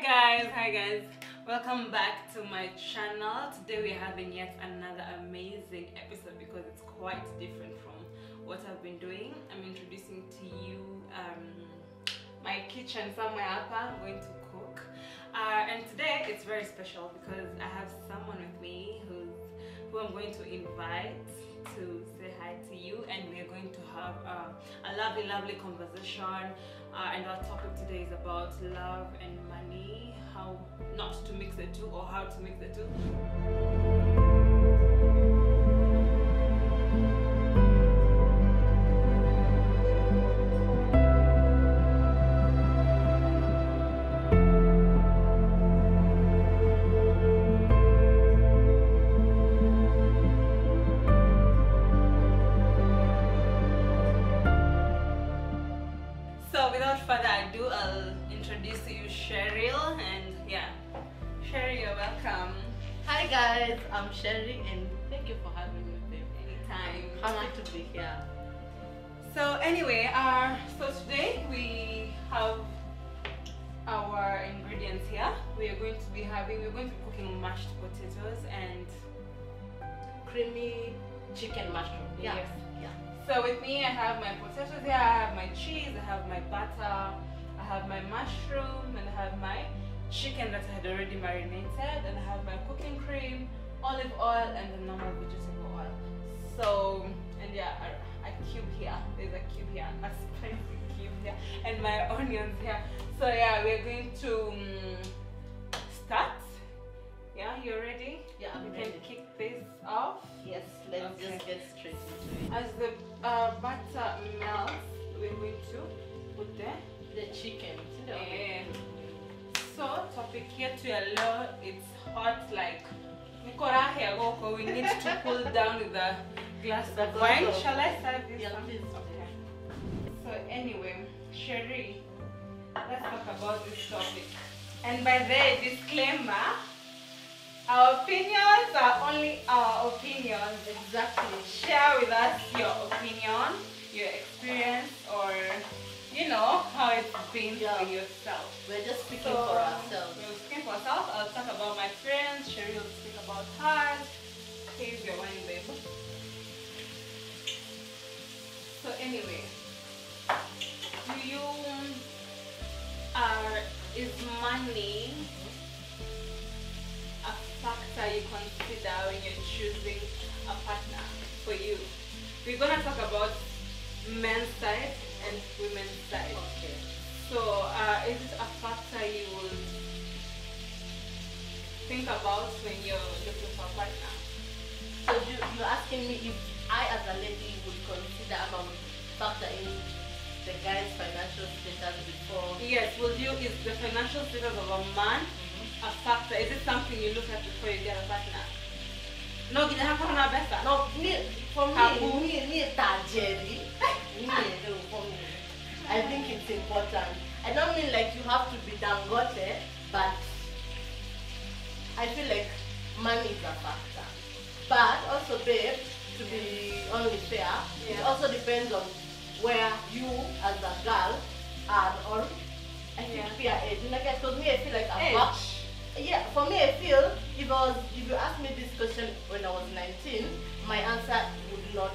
Hi guys, welcome back to my channel. Today we're having yet another amazing episode because it's quite different from what I've been doing. I'm introducing to you my kitchen somewhere up. I'm going to cook and today it's very special because I have someone with me who I'm going to invite to say hi to you, and we're going to have a lovely conversation. And our topic today is about love and money, how not to mix the two or how to mix the two. So without further ado, I'll introduce to you Cheryl, and yeah, Cheryl, you're welcome. Hi guys, I'm Sherry and thank you for having me, babe. Anytime. Happy to be here. So anyway, so today we have our ingredients here. We're going to be cooking mashed potatoes and Creamy chicken mushroom. Yeah. Yes. Yeah. So with me, I have my potatoes here, I have my cheese, I have my butter, I have my mushroom, and I have my chicken that I had already marinated, and I have my cooking cream, olive oil, and the normal vegetable oil. So, and yeah, a cube here, there's a cube here, a spicy cube here, and my onions here. So yeah, we're going to start. Yeah, you ready? Yeah, I'm We ready. can kick this off. Yes, let's Okay. just get straight into it. As the butter melts, we're going to put The chicken. It's in the oven. the so topic here to allow it's hot like we need to cool down with a glass of wine. Shall I serve this? Yeah, one? please. Okay. So anyway, Sherry, let's talk about this topic. And by the way, disclaimer, our opinions are only our opinions. Exactly. Share with us your opinion, your experience, or you know how it's been for yourself. We're just speaking for ourselves. We'll speak for ourselves. I'll talk about my friends. Sherry will speak about hers. Here's your wine, babe. So anyway, is money a factor you consider when you're choosing a partner for you? We're gonna talk about men's side and women's side. Okay. So, is it a factor you would think about when you're looking for a partner? So you're asking me if I as a lady would consider I would factor in the guy's financial status before? Yes, is the financial status of a man a factor? Is it something you look at before you get a partner? No, you have to have better. No, for me, tajeri. For me, I think it's important. I don't mean like you have to be dangote, but I feel like money is a factor. But also, babe, to be only fair, it also depends on where you as a girl are, or I think peer age. Because me, I feel like I'm back. Yeah, for me, I feel if you ask me this question when I was 19, my answer would not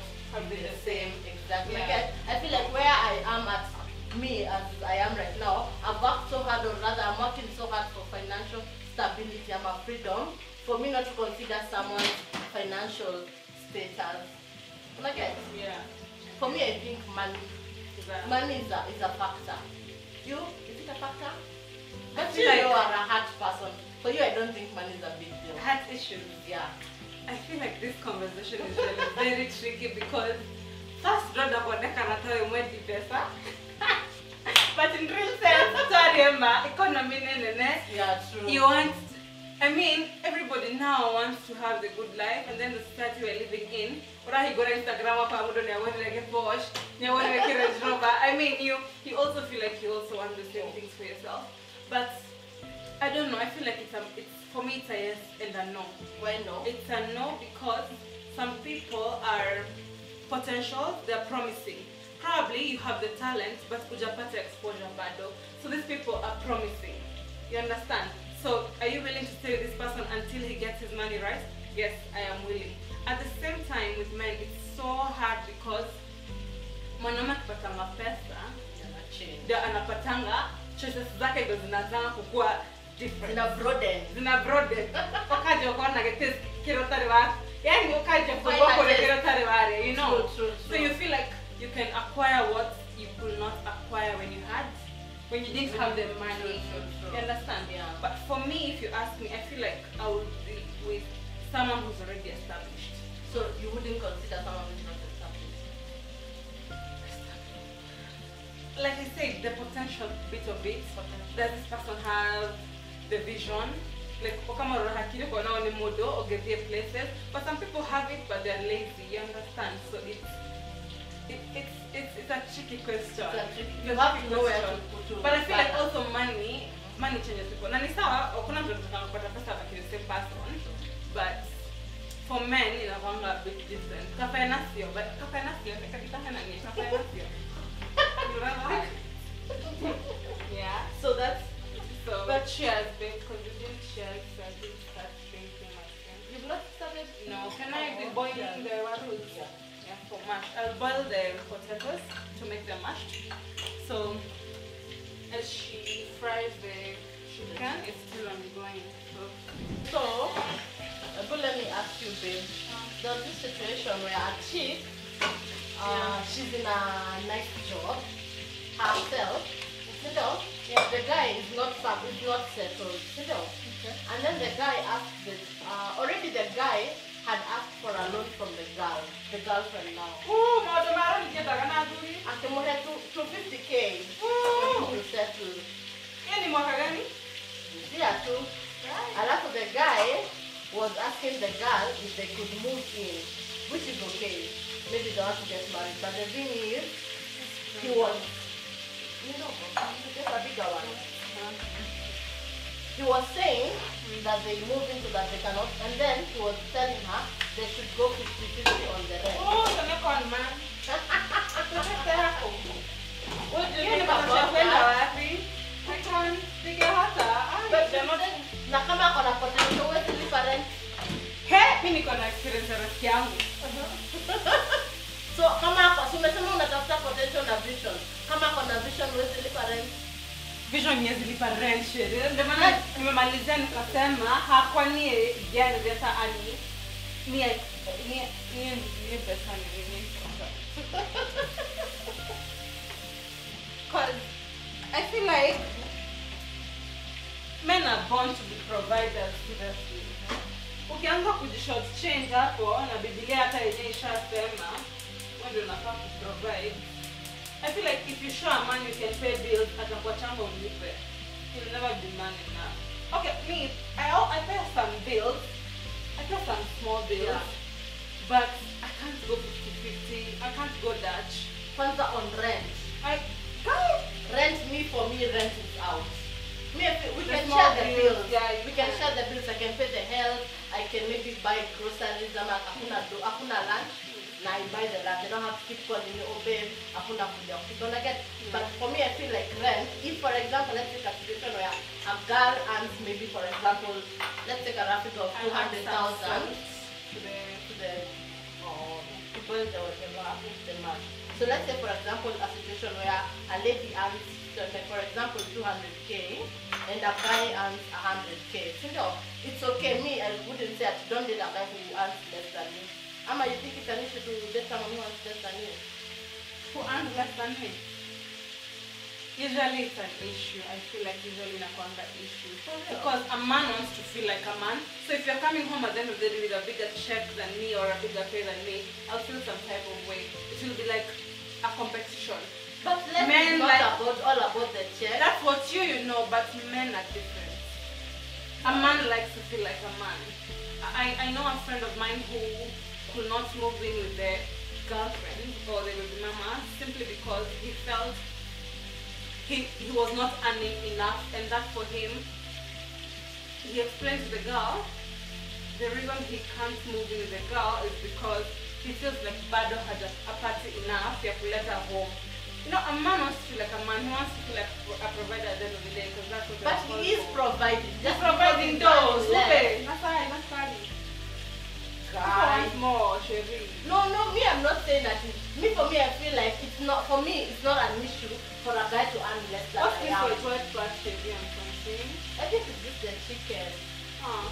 be the same exactly. Yeah. I feel like where I am at me as I am right now, I've worked so hard, or rather I'm working so hard for financial stability and my freedom, for me not to consider someone's financial status. Yeah. For me, I think money is a factor. You? Is it a factor? But you like are a heart person. For you, I don't think money is a big deal. Heart issues. Yeah. I feel like this conversation is really very tricky because first roda kuonekana natoa mwezi pesa. But in real sense, economy nene. Yeah, true. You want, I mean, everybody now wants to have the good life, and then the society we're living in. I mean, you also feel like you also want the same things for yourself. But I don't know, I feel like it's for me it's a yes and a no. Why no? It's a no because some people are potential, they're promising. Probably you have the talent, but hujapata exposure bado. So these people are promising. You understand? So are you willing to stay with this person until he gets his money, right? Yes, I am willing. At the same time with men, it's so hard because mwanaume akipata mapesa ndio anapatanga choices zake ndio zinazanga kukua different. Zina broaden. Okaje ukaona getesi kirotari wa. Yani ukaje kuboko na kirotari wale, you know. True. So you feel like you can acquire what you could not acquire when you didn't have the money. True. You understand? Yeah. But for me, if you ask me, I feel like I would be with someone who's already established. So you wouldn't consider someone who's not established? Like I said, the potential bit of it. Does this person have the vision? Like Okamaro Hakiri for now modo or get their places. But some people have it but they're lazy, you understand? So it's a tricky question. You have to know where to put to. But I feel like also money changes people. Na ni sawa, kuna mtu anataka kupata pesa but the same person. But for men, inakuanga a bit different. Kafayanasio, but kafayanasio, kakitanga na ni kafayanasio. You know? Yeah. So that's But cheers, babe, because you didn't cheers, so I didn't start drinking my drink. you've not started. No, can I be boiling the warus? Yeah, for mash. I'll boil the potatoes to make them mashed. So as she fries the chicken, it's still ongoing. So, but let me ask you, babe. There's this situation where a chick, she's in a nice job herself. You know, the guy is not settled. You know, and then the guy asked this. Already the guy had asked for a loan from the girlfriend now. Oh, madam, I don't get that. And the money to 50K to settle. Any more gani? Yeah, too. And after the guy was asking the girl if they could move in, which is okay. Maybe they want to get married, but the thing is, he was, just a bigger one. He was saying that they move into that they cannot, and then he was telling her they should go 50-50 on the rent. Oh, the next one, man. What do you think about that? I can't figure out that. But they're not. Na kama kona potential, where's the difference? Hey, mimi niko na experience ya rafiki yangu. So kama umesema unatafuta potential na vision, kama kona vision, where's the difference? Vision ya zilipa rent share. Ndio maana nimemalizia nikasema hakwani gani data ani ni pesa ni. Cause I feel like men are born to be providers seriously. Ukianza kujishort change hapo na Biblia hata yenyewe ishasema wewe ndio unafaa kuprovide. I feel like if you show a man you can pay bills atakuwa chamba unipe. He'll never be man enough. Okay, me, I pay some bills. I pay some small bills. Yeah. But I can't go 50-50. I can't go Dutch. Kwanza on rent. Rent is out. We can share the bills. Yeah, we can share the bills. I can pay the health. I can maybe buy groceries. Akuna lunch. Now I buy the lunch. I don't have to keep calling me, oh babe, akuna kuja. Gonna get. But for me, I feel like rent. If, for example, let's take a situation where a girl earns maybe, for example, let's take a rapid of 200,000 to the people that were the man. So let's say, for example, a situation where a lady earns, for example, 200K and a guy earns 100K. So no, it's okay. Me, I wouldn't say don't date a guy who earns less than you. Ama, you think it's an issue to date someone who earns less than you? Who earns less than me? Usually it's an issue. I feel like usually in a issue. Because a man wants to feel like a man. So if you're coming home at the end of the day with a bigger check than me or a bigger pay than me, I'll feel some type of way. It will be like a competition. But men not like, all about the check. That's what you know, but men are different. A man likes to feel like a man. I know a friend of mine who could not move in with their girlfriend or they would be mama simply because he felt he was not earning enough, and that for him, he explained to the girl, the reason he can't move in with the girl is because he feels like bado had a party enough ya kuleta home. You know, a man wants to feel like a man. He wants to feel like a provider at the end of the day because that's what. But he is providing. Just providing those. Guys. More, Sherry. No, me, I'm not saying that. For me, I feel like it's not. For me, it's not an issue for a guy to earn less than What's I this am. for a 12 plus Sherry and something? I think it's just the chicken. Oh.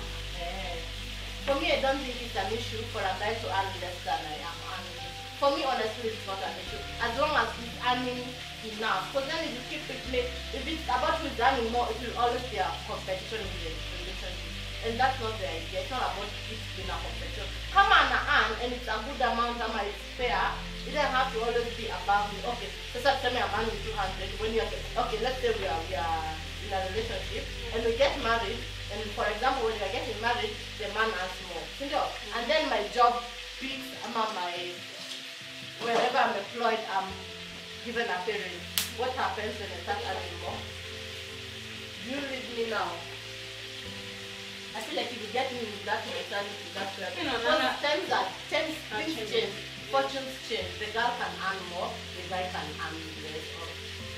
For me, I don't think it's an issue for a guy to earn less than I am earning. For me, honestly, it's not an issue. As long as he's earning enough. Because then if you keep it, if it's about who's earning more, it will always be a competition in the relationship. And that's not the idea. It's not about it being a competition. Come on and earn, and it's a good amount, and it's fair. It doesn't have to always be above me. Okay, so tell me I'm earning 200. When you're okay, let's say we are in a relationship and we get married. And for example, when you are getting married, the man earns more. And then my job peaks, wherever I'm employed, I'm given a pay raise. What happens when I start earning more? You read me now. I feel like if you get me with that mentality, that's where things change, fortunes change. The girl can earn more, the guy can earn less, or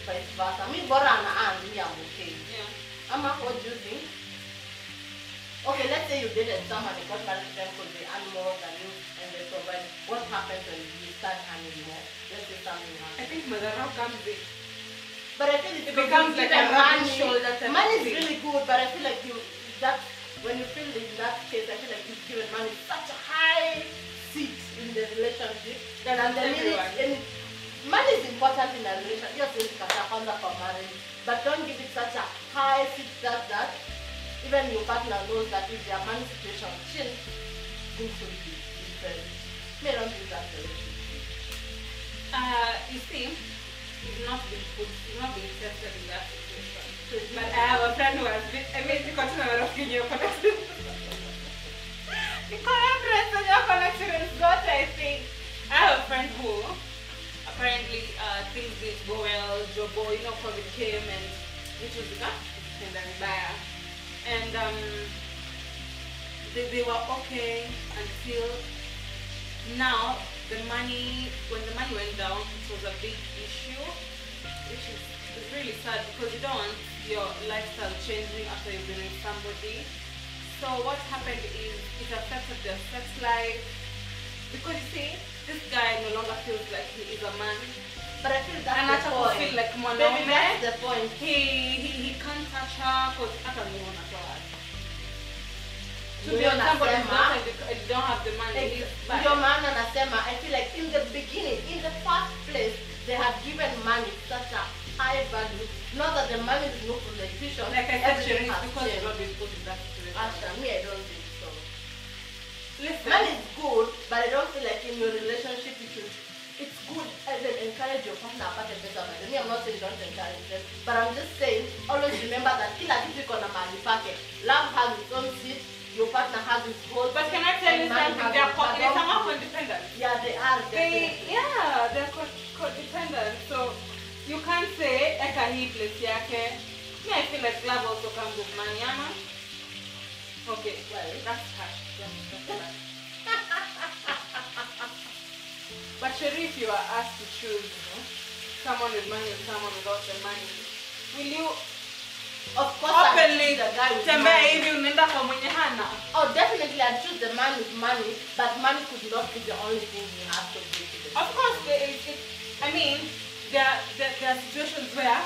vice versa. Me, Bora and earn, me, I'm okay. Yeah. Amma, what do you think? Okay, let's say you dated someone, you got married to them because they earn more than you and they provide. What happens when you start earning more? Let's say something happens. I think Madara comes in. But I feel it becomes like a money is really good, but I feel like when you feel in that case, I feel like you've given money such a high seat in the relationship. Money is important in a relationship. Yes, it's for marriage, but don't give it such a high seat that even your partner knows that if their money situation changes, things will be different. May not be that relationship. You see, it's not been tested in that situation. But I have a friend who has been, to continue asking your connection. The collaboration on your connection is not, I think. I have a friend who apparently things didn't go well, Jobo, COVID came and which was the and then buyer. And they were okay until now. When the money went down, it was a big issue, which is really sad because you don't want your lifestyle changing after you've been with somebody. So what happened is it affected their sex life because you see, this guy no longer feels like he is a man. But I feel that's the point. Feel like Baby, that's the point. He can't touch her because I don't know what to be on somebody's daughter, you don't have the money. Your man and Asema, I feel like in the beginning, in the first place, they have given money such a high value. Not that the money is not for the tuition. Like I said, Sherry, it's because you're not being put in that situation. Asha, me, I don't think so. Listen. Money is good, but I don't feel like in your relationship it's good and then encourage your partner apart and better. Me, I'm not saying don't encourage them, but I'm just saying always remember that kila kitu iko na mahali pake. Love has its own seat. Your partner has his whole. But can I tell you something? They're somehow codependent. Yeah, they are. They're codependent. So you can't say eka hii place yake. Me, I feel like love also comes with money, ama. Okay, well, that's cash. But Sherry, if you are asked to choose, someone with money and someone without the money, will you? Of course, openly the guy with money. Oh, definitely I'd choose the man with money, but money could not be the only thing he has to do. Of course, there are situations where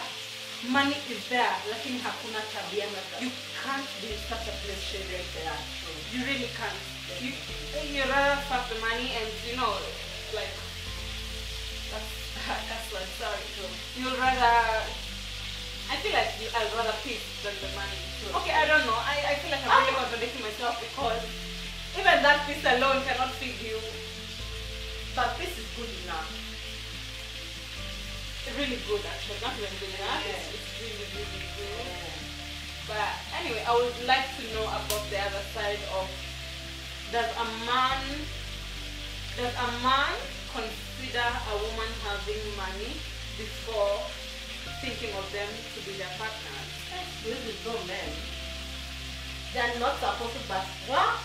money is there, lakini hakuna tabia. You can't be in such a place, Sherry. You really can't. You rather fuck the money and like that's like sorry. You'd rather. I feel like I'd rather peace than the money. Okay, I don't know. I feel like I'm really contradicting myself because even that peace alone cannot feed you. But peace is good enough. It's really good actually. Not even good enough. Yeah. It's really, really good. Yeah. But anyway, I would like to know about the other side of does a man consider a woman having money before thinking of them to be their partners? This is no men. They are not supposed to, but what?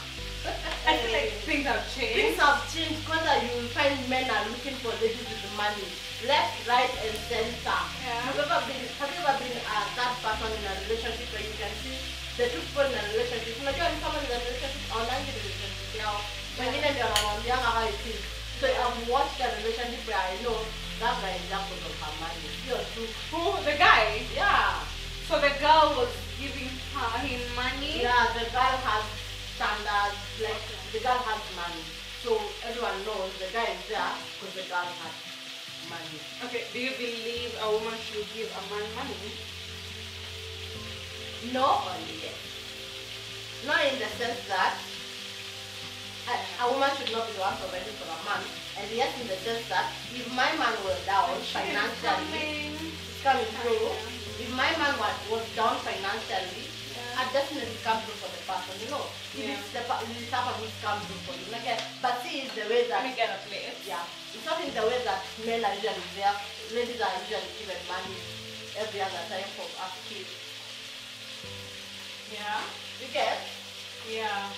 I feel like things have changed. Things have changed because you will find men are looking for ladies with money. Left, right, and center. Yeah. Have you ever been that person in a relationship where you can see the two people in a relationship? You know, when someone in a relationship, online relationship now, when you know how it is. So I've watched a relationship where I know that guy is just because of her money. Who? The guy? Yeah. So the girl was giving him money? Yeah, the girl has standards, like the girl has money. So everyone knows the guy is there because the girl has money. Okay, do you believe a woman should give a man money? No or yes. Not in the sense that a woman should not be the one providing for a man. And yes, in the sense that if my man was down financially, it's coming through. If my man was down financially, I'd definitely come through for the person, you know. If it's the person who's come through for you. Like, but see, it's the way that... Let me get a plate. Yeah. It's not in the way that men are usually there. Ladies are usually given money every other time for us kids. Yeah. You get? Yeah.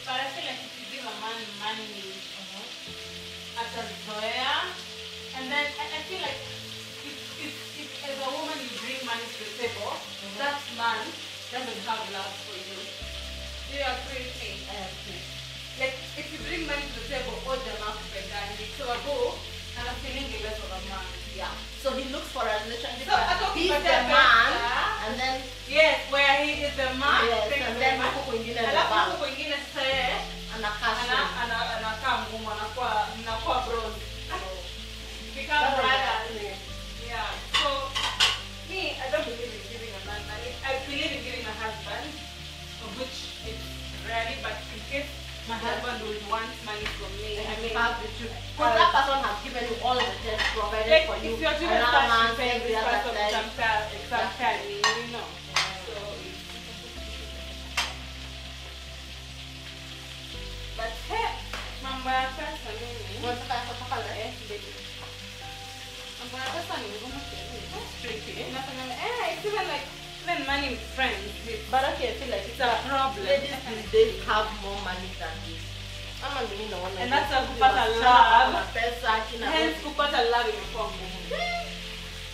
But I feel like if you give a man money at a zoya, and then I feel like if as a woman you bring money to the table, that man doesn't have love for you. Do you agree with me? I agree. Like if you bring money to the table, all the man so I go and I'm feeling the less of a man. Yeah. So he looks for a relationship. So I thought he's the man, and then yes, where he is the man. yes, and then huko kwingine the alafu man. huko kwingine sasa anakaa ngumu, anakuwa bronze. Become brothers. Yeah. So me, I don't believe in giving a man money. I believe in giving a husband, of which it's rarely, but in case my husband would want money from me, I mean, because that person has given you all the things provided like for you. if you're doing Another man that, you every other time. sometimes, you know. So, but hey, mambo ya pesa nini? Unataka pale? Mambo ya pesa ni ngumu kidogo. That's tricky. It's even like even money with friends. But okay, I feel like It's a problem. ladies these days have more money than this. And that's why kupata love. Pesa, Hence kupata love imekuwa ngumu.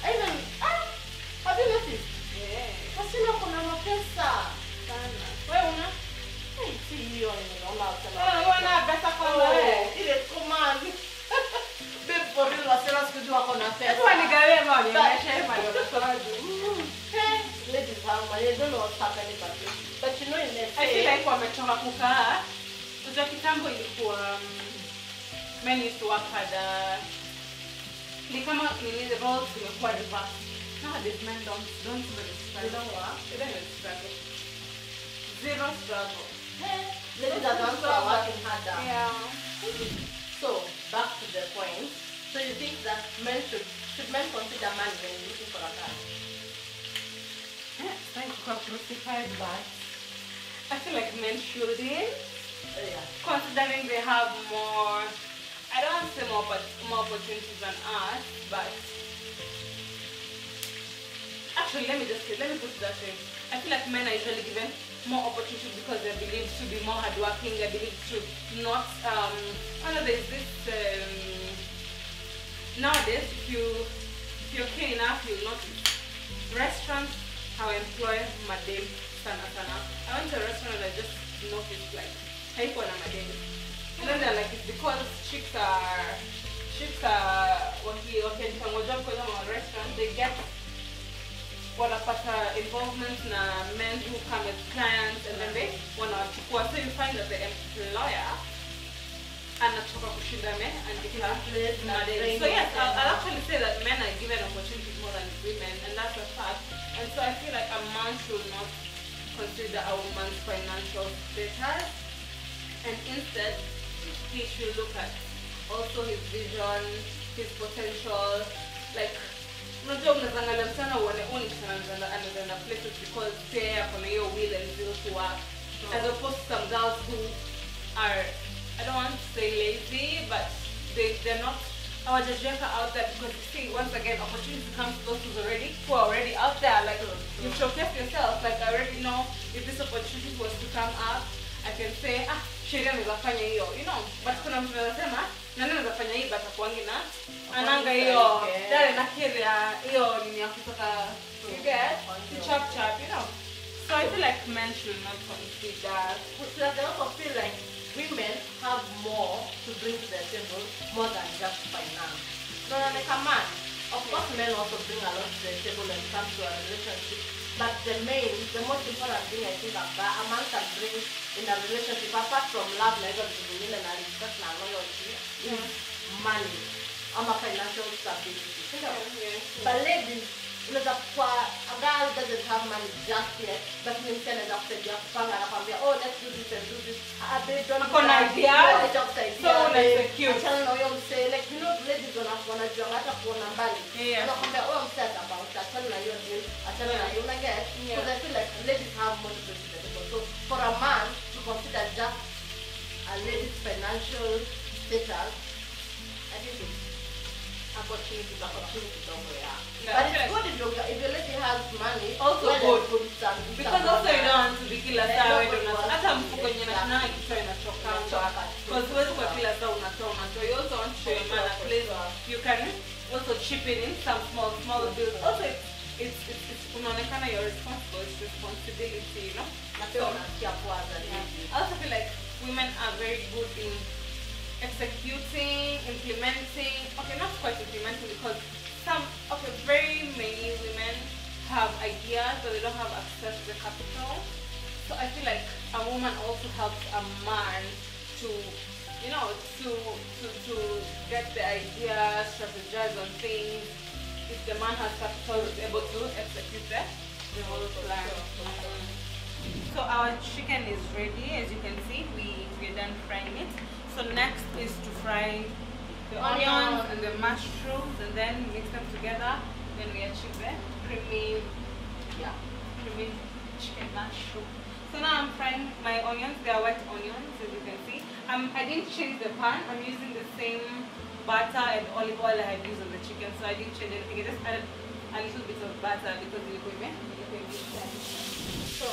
Even have you noticed? Yeah. Kasina kuna mapesa. Sana. Wewe una? Si hiyo ninaona sana. Wana pesa kwa wewe. Ile command. Babe for real wasema siku wako na pesa. Sasa nigawe mali ya chef ndio Ladies have money. I don't know what's happening but you know in the I feel like wamechoka kukaa. Unajua kitambo ilikuwa men used to work harder. Ni kama the roles zimekuwa reverse. Nowadays men don't even struggle. They don't work. They don't even struggle. Zero struggle. Ladies are the ones who are working harder. Yeah. So back to the point. So you think that men should men consider money when looking for a car? Yeah, trying to come crucified, but I feel like men shouldn't. Yeah. Considering they have more, I don't want to say more, but more opportunities than us, but actually let me put it that way. I feel like men are usually given more opportunities because they're believed to be more hardworking, they're believed to not, I know there's this, nowadays if you're keen enough, you'll notice restaurants how employ madam sana. I went to a restaurant and I just noticed like haiko na madam. And then they're like, it's because chicks are wakijipangoja because of a restaurant, they get wanapata involvement na men who come as clients and then they wanawachukua. So you find that the employer anachoka kushinda men and become madam. So yes, I'll actually say that men are given opportunities more than women, and that's a fact. And so I feel like a man should not consider a woman's financial status, and instead he should look at also his vision, his potential. Like, unajua unazangalia msana uone anazana places because they are hiyo will and zeal to work, as opposed to some girls who are, I don't want to say lazy, but they're not out there because see, once again, opportunity comes to those who are already out there. Like you showcase yourself. Like I already know if this opportunity was to come up, I can say sheria anaweza fanya hiyo, you know, but kuna mtu anasema nani anaweza fanya hii but akuangi na ananga hiyo dale na kile hiyo nini ya kutoka you get to chop you know. So I feel like men should not consider. So I also feel like women have more to bring to the table more than just finance. So like a man, of course men also bring a lot to the table when it comes to a relationship. But the most important thing I think a man can bring in a relationship, apart from love, like and respect and loyalty, is money. A financial stability. But ladies, a girl doesn't have money just yet, but you can end up saying, oh, let's do this and do this. They don't have ideas. So cute. Like, you know, ladies don't have one idea. I don't want to buy it. I don't know what I'm saying about that. I tell you, because I feel like ladies have more to do. So for a man to consider just a lady's financial status, I think it's opportunity over here. But it's good if your lady has money. Also good. Because also you don't want to be kila saa wewe ndio hata mfuko yenye na kichwa inachokanga. Because wewe kwa kila saa unatoa. So you also want to show your man at least you can also chip in some small bills. Also it's unaonekana you're responsible. It's responsibility, you know. So I also feel like women are very good in executing, implementing, okay, not quite implementing because very many women have ideas but they don't have access to the capital. So I feel like a woman also helps a man to, you know, to get the ideas, strategize on things. If the man has capital, he's able to execute the whole plan. So our chicken is ready. As you can see, we're done frying it. So next is to fry the onions and the mushrooms and then mix them together. Then we achieve the creamy chicken mushroom. So now I'm frying my onions. They are white onions, as you can see. I didn't change the pan. I'm using the same butter and olive oil I had used on the chicken. So I didn't change anything. I just added a little bit of butter because so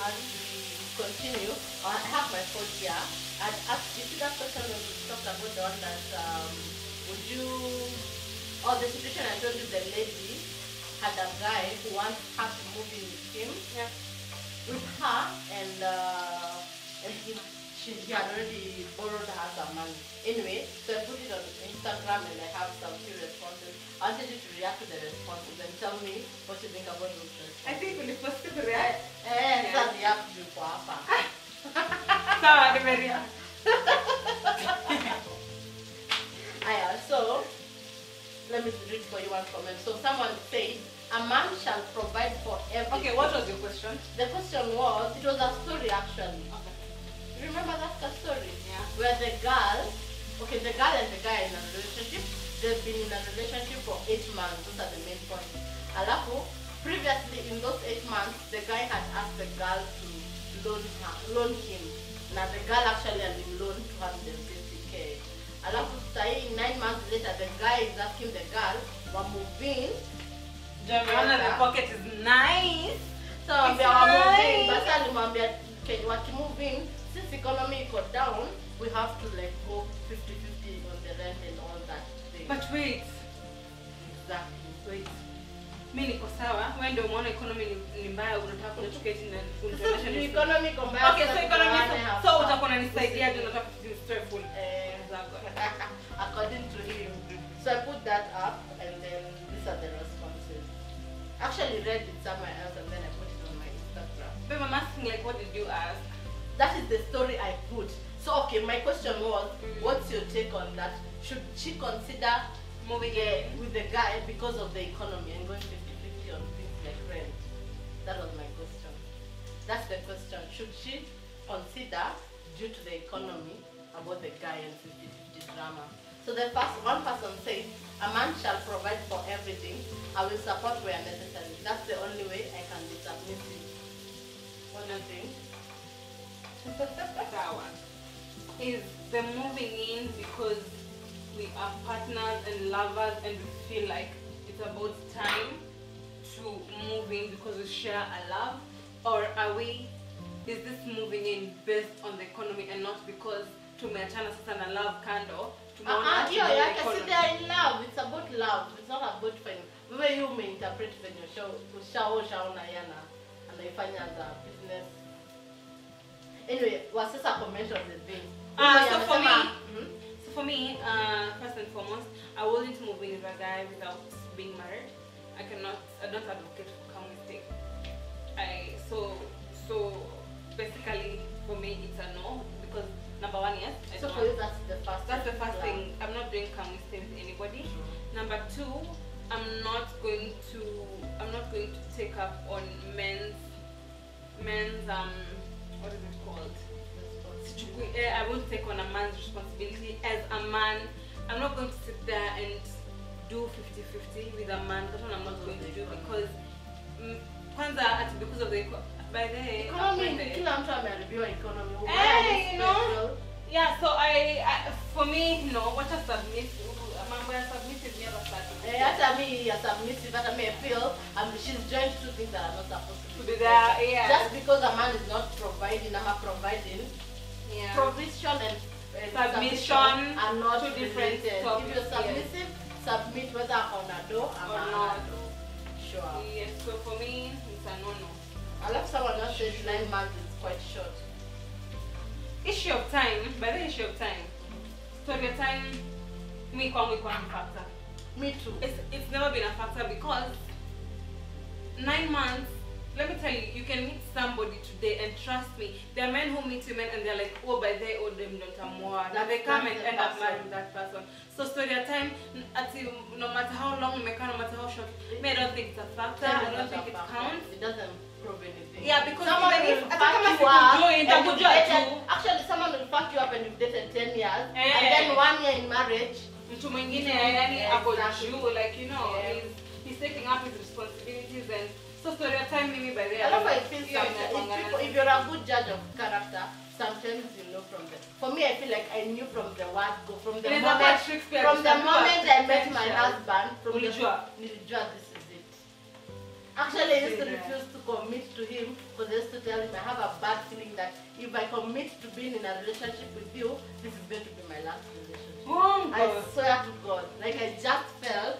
as we continue, I have my phone here. I'd ask you to that question when we talked about the one that the situation I told you, the lady had a guy who wants her to move in with him, with her, and she had already borrowed her some money. Anyway, so I put it on Instagram and I have some few responses. I wanted you to react to the responses and tell me what you think about those responses. I think when the first to react, that's the app you for so let me read for you one comment. So someone said a man shall provide for everything. Okay, what was your question? The question was, it was a story actually. Okay. Remember that story? Yeah. Where the girl and the guy in a relationship, they've been in a relationship for 8 months. Those are the main points. Alafu, previously in those 8 months, the guy had asked the girl to loan him. Now the girl actually had been loaned 250k. Alafu, 9 months later, the guy is asking the girl, we're moving. Jamana, the pocket is nice. So we are moving, but okay, what moving? Since economy got down, we have to like go 50-50 on the rent and all that thing. But wait. Exactly. Wait. Mimi niko sawa. Wewe ndio umeona economy ni mbaya, unataka kuchuketi na international. So economy iko mbaya. Okay, so economy so utakuwa unanisaidia ndio nataka to stressful. According to him. So I put that up and then these are the responses. Actually read it somewhere else and then I put it on my Instagram. But I'm asking like what did you ask? That is the story I put. So okay, my question was, what's your take on that? Should she consider moving with the guy because of the economy and going 50-50 on things like rent? That was my question. That's the question. Should she consider, due to the economy, about the guy and 50-50 drama? So the one person said, a man shall provide for everything. I will support where necessary. That's the only way I can be submissive. What do you think? That one. Is the moving in because we are partners and lovers and we feel like it's about time to move in because we share a love, or are we is this moving in based on the economy and not because tumeachana sasa na love kando? Yeah, see, they are in love. It's about love. It's not about fun. The way you may interpret when you show na yana and I find as a business. Anyway, what's just a comment on the thing? So for me, first and foremost, I wouldn't move in with a guy without being married. I don't advocate for common so basically for me it's a no, because number one, yes. So for you that's the first thing. I'm not doing come stay with anybody. Number two, I'm not going to take up on men's what is it called? I won't take on a man's responsibility as a man. I'm not going to sit there and do 50-50 with a man. That's what I'm not going to do, because because of the by the economy. Hey, you know. Yeah, so I for me, no, what a submissive. Submissive never started. After me, a submissive, but I may feel she's joined two things that are not supposed to be there. Yeah. Just because a man is not providing, I'm providing. Yeah. Provision and submission are not two different If topics. you're submissive, submit whether on a door or not. Sure. Yes. So for me, it's a no. I love someone else says 9 months is quite short. Issue of time. By the issue of time, story time. Me kwangu iko a factor. Me too. It's never been a factor, because 9 months. Let me tell you, you can meet somebody today and trust me. There are men who meet women and they're like, oh, by they owe them don't more. Now they come and end up marrying that person. So story time, no matter how long, no matter how short, I don't think it's a factor. I don't think it counts. It doesn't prove anything. Yeah, because someone even will if actually someone will fuck you up and you've dated 10 years and then 1 year in marriage. Mtu mwingine yani ako juu, like, you know, he's taking up his responsibilities. And so story time mimi by the way. I love how it feels if you're a good judge of character, sometimes you know from the. For me, I feel like I knew from the word go, from the moment I met my husband, nilijua this is it. Actually, I used to refuse to commit to him because I used to tell him I have a bad feeling that if I commit to being in a relationship with you, this is going to be my last relationship. I swear to God, like I just felt.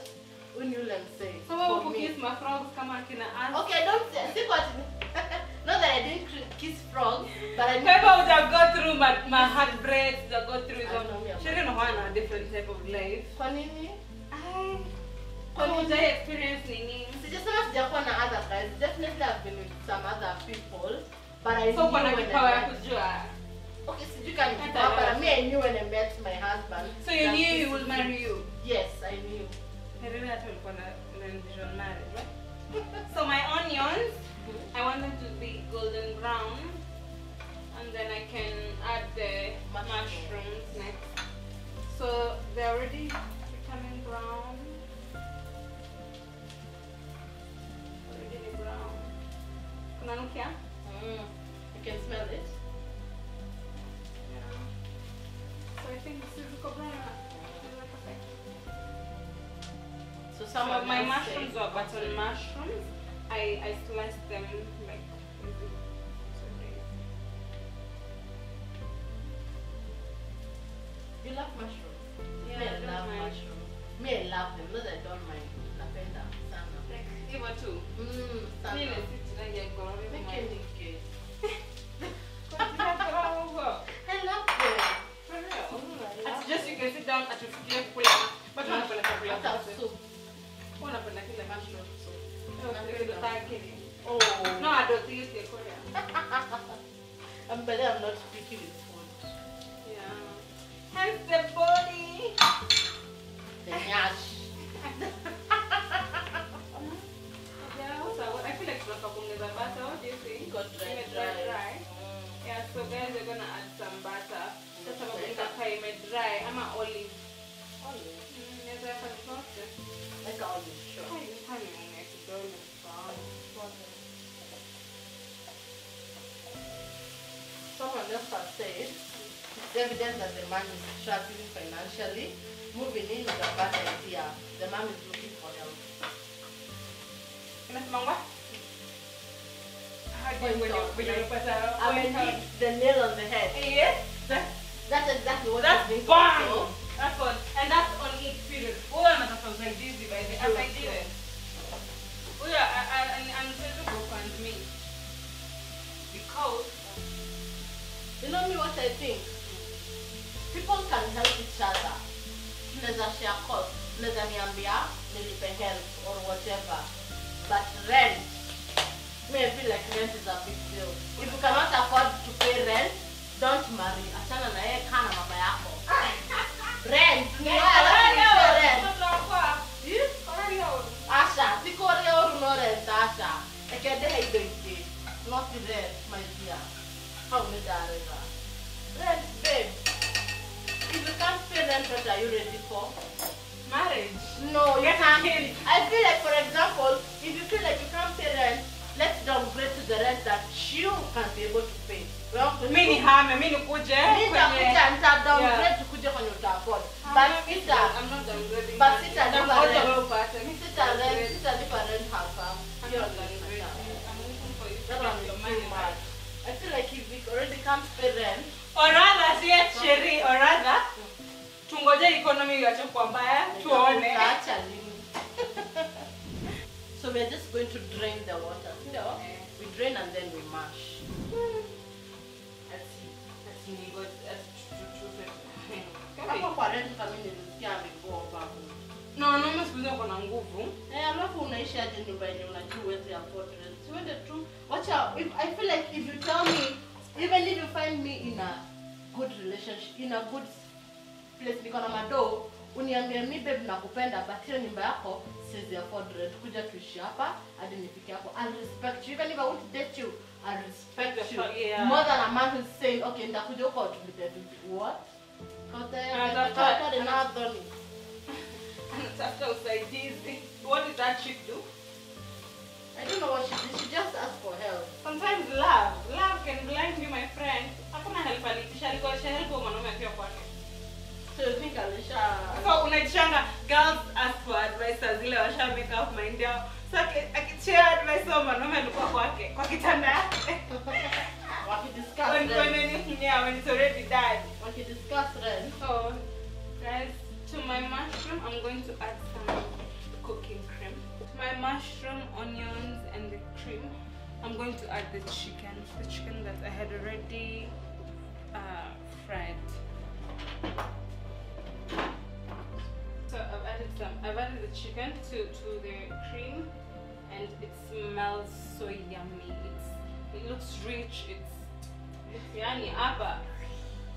Say, so what would kiss my frogs come out in the ass? Okay, don't say what. Not that I didn't kiss frogs, but I never would have gone through my heartbreaks, that go through his own. She didn't want a different type of life. Kwanini? Would I experience nini? Just not just one other guys. Definitely I've been with some other people, but I so knew when I met. Okay, so you can keep up, but me, I knew when I met my husband. So you knew he would marry you? Yes, I knew. Marriage, right? So my onions, I want them to be golden brown, and then I can add the mushrooms next. So they're already becoming brown. Already brown. Kunanukia? You can smell it. Yeah. So I think this is brown. So my mushrooms are button mushrooms. I sliced them like this. You love mushrooms? Yeah, I love mushrooms. Me, I love them. Not that I don't mind. Napenda sana. Eva too. Sana. Mimi sitaki ngorobe Making cake. I love them. For real. It's just you can sit down at your plate. But not for the soup. Oh, no, I don't think it's Korean. I'm better, I'm not picky with food. Yeah. Hence the body. The nyash. I feel like tunapongeza butter. What do you think? Got dry. Yeah, so guys, we're gonna add some butter. That's how we're gonna dry. I'm an olive. Olive? Yes, I can trust it. Like olive, sure. Someone else has said it's evident that the man is struggling financially. Moving in is a bad idea. The man is looking for help. I may hit the nail on the head. Yes. That's exactly what That's it's bang. so. That's what, and that's on each period. Oh, I'm not like this by the as I did it. Oh yeah, I'm trying to go find me because you know me what I think. People can help each other. Unaweza share cost, unaweza niambia nilipe help or whatever. But rent, me I feel like rent is a big deal. If you cannot afford to pay rent, don't marry. Achana na yeye kana mama yako. Rent, ni wewe rent. Asha, siko leo no rent Asha. Ekede hido ite. Not rent, my dear. How me darega. Rent, babe. If you can't pay rent, what are you ready for? marriage. No, you Get can't. kids. I feel like, for example, if you feel like you can't pay rent, let's downgrade to the rent that you can be able to pay. Mimi hame, mimi nikuje nita downgrade tukuje kwenye utaford. But sita, I'm not downgrading. but sita lipa rent. Sita Sita lipa rent hapa. Hiyo ndio. I'm looking for you. That one is too much. I feel like if we already can't pay rent, or rather see Sherry, or rather tungoje economy iache kuwa mbaya tuone. So we are just going to drain the water. No. We drain and then we mash. Hapo kwa rent kama nilisikia amegomba. No, mimi sikuzi uko na nguvu. Alafu unaishi hadi nyumba yenye unajua uweze afford rent. Siwende tu. Wacha, if I feel like if you tell me, even if you find me in a good relationship, in a good place, niko na mado, uniambie mi babe nakupenda, but hiyo nyumba yako siwezi afford rent. Kuja tuishi hapa hadi nifike hapo. I'll respect you. Even if I want to date you, I'll respect you. Yeah. More than a man who's saying, okay, ndakuja huko tulipe what? After usaidizi. What did that chick do? I don't know what she did. She just asked for help. Sometimes love can blind you, my friend. Hakuna help alitisha, alikuwa help mwanaume akiwa kwake. So you think Alisha? So unachanga girls ask for advice zile washa make up mind yao. So akichea advice wa mwanaume alikuwa kwake, kwa kitanda yake. Wakidiscuss when it's already died. Wakidiscuss rent. So guys, to my mushroom I'm going to add some cooking cream. To my mushroom, onions and the cream, I'm going to add the chicken that I had already fried. So I've added the chicken to the cream, and it smells so yummy. It looks rich. It's yummy.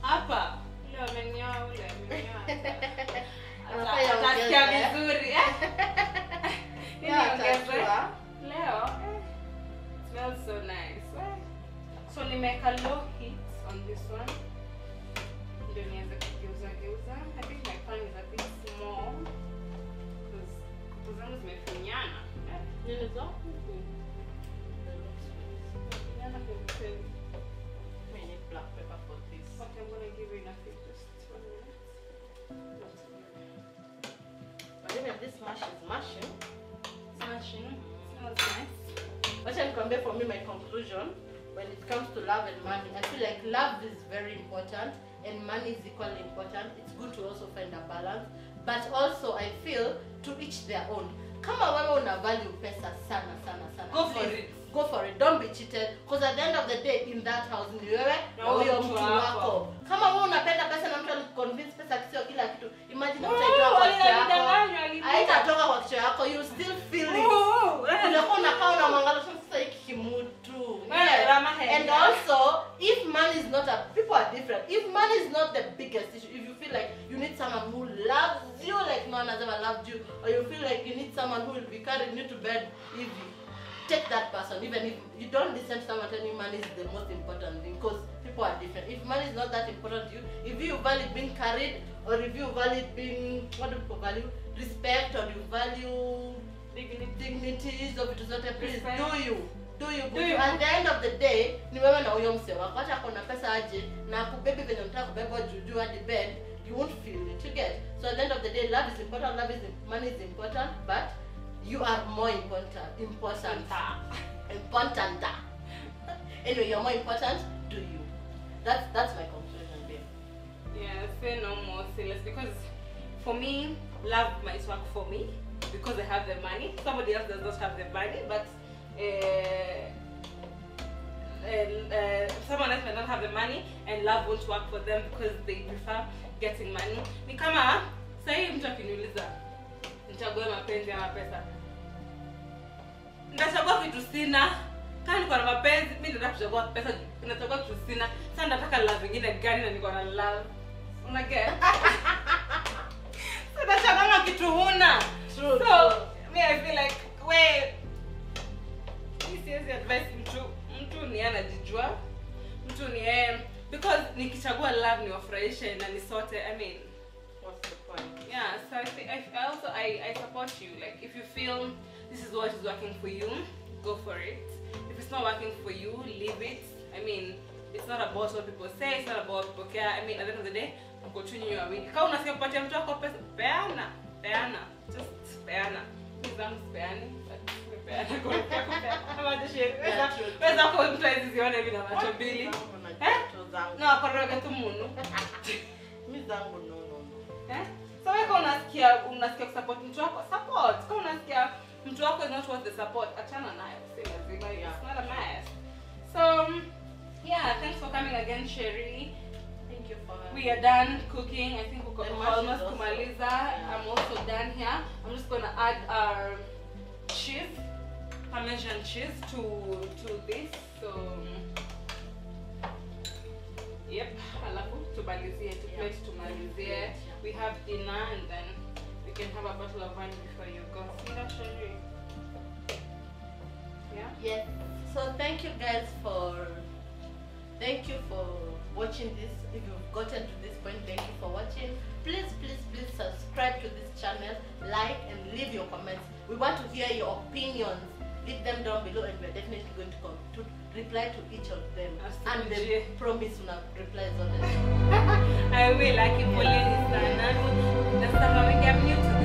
Apa. Leo amenyoa ule amenyoa. Atasikia vizuri. Leo smells so nice. So nimeka low heat on this one. Ndio nianze kugeuza. I think my pan is a bit small because kuku zangu zimefinyana. Nini zo? We need black pepper for this. Okay, I'm gonna give you enough in just 1 minute. But even this mash is mashing. Smashing. Smells nice. What I can for me, my conclusion when it comes to love and money, I feel like love is very important and money is equally important. It's good to also find a balance, but also I feel to each their own. Kama wewe una value pesa sana. Go for it. Go for it. Don't be cheated, because at the end of the day in that house ni wewe na huyo mtu wako. Kama wewe unapenda pesa na mtu aliconvince pesa sio kila kitu, imagine utaitoa kwa kichwa yako. Haitatoka kwa kichwa yako, you still feel it. Unakuwa unakaa unamwangalia sasa hiki kimutu. And also, if money is not people are different. If money is not the biggest issue, if you feel like you need someone who loves you like no one has ever loved you, or you feel like you need someone who will be carrying you to bed if take that person. Even if you don't listen to someone telling you money is the most important thing, because people are different. If money is not that important to you, if you value being carried, or if you value being, what do people value? Respect, or you value dignities of it, please do you. At the end of the day, ni wewe na huyo mse wako. Hata kuna pesa aje na kubebi venye unataka kubeba juju hadi bed, you won't feel it, you get. So at the end of the day, love is important, money is important, but you are more important. Anyway, you're more important. do you. That's my conclusion, babe. Yeah, say no more, say less. Because for me, love might work for me because I have the money. Somebody else does not have the money, but someone else might not have the money and love won't work for them because they prefer getting money. Ni kama sasa mtu akiniuliza nichague mapenzi ama pesa, ndachagua vitu sina. Kama niko na mapenzi mimi nataka kuchagua pesa, nataka kitu sina. Sasa nataka love nyingine gani na niko na love? Una get? So nachagua kitu huna. True. So me I feel like siwezi advice mtu ni anajijua, mtu ni because nikichagua love ni wafurahishe na ni sote. I mean, what's the point? Yeah, so I think I support you. Like if you feel this is what is working for you, go for it. If it's not working for you, leave it. I mean, it's not about what people say, it's not about what people care. I mean, at the end of the day, mko tu nyinyi wawili. Kama unasikia kupatia mtu wako pesa, peana. Just peana. Nizam peani. Peana kwa peana. Kama jeshi. Pesa kwa mtu azizione hivi na macho mbili. Na akoroga tu munu. Mimi zangu no. So wewe unasikia kusupport mtu wako, support. Kama unasikia mtu wako is not worth the support, achana nayo. It's not a mess. So yeah, thanks for coming again, Sherry. Thank you for We are done cooking. I think we're almost kumaliza. Yeah. I'm also done here. I'm just gonna add our cheese, Parmesan cheese to this. So yep, alafu tumalizie, tumalizie. We have dinner and then we can have a bottle of wine before you go. See that, Sherry? Yeah? Yes. So thank you guys for watching this. If you've gotten to this point, thank you for watching. Please subscribe to this channel, like and leave your comments. We want to hear your opinions. Leave them down below and we're definitely going to reply to each of them. And the promise una reply zote. I will, like, if you listen, that's how we get new to